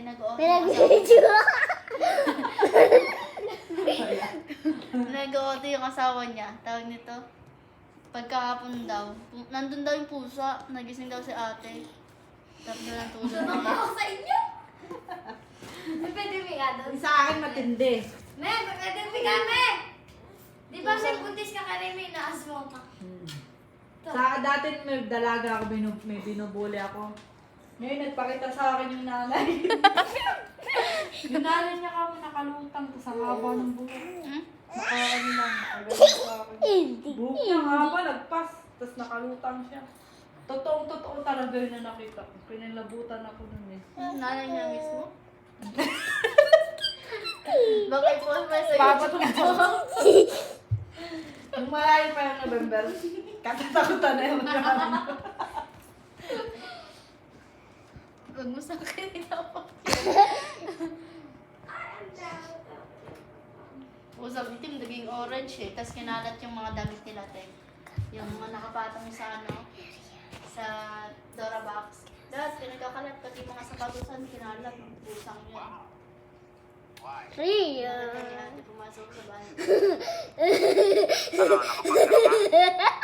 Pinag-video. Nag-OT yung asawa niya. Tawag nito. Pagkahapon daw. Nandun daw yung pusa. Nagising daw si ate. Tapos na lang tulog. Sumama ako sa inyo. May pwede may nga doon. Sa akin matindi. Me, may pwede may nga, me. Di ba may buntis ka kanina, may naasmo ka? Sa dati may dalaga ako, may binubuli ako. Ngayon nagpakita sa akin yung nanay. Yung nanay niya kami nakalutang sa haba ng buhok. Nakakano lang, nakagalit sa akin. Buhok niya haba, nagpas, tapos nakalutang siya. Totoo talaga yun na nakita ko. Pinilabutan ako nun eh. Nanay niya mismo. Bakit po may sa'yo? Papatulog. Nung malayo pa yung November, katatakutan na yung namin. Huwag mo sa akin ako. Usap itim, naging orange eh. Tapos kinalat yung mga damit nila, te. Yung mga nakapatong sa sa Dora box. Dahil pinagkakalat, pati mga sapatusan, kinalat. Pusang yun. Ria. Kaya ate pumasok sa bahay. Ano, nakapagkara ka?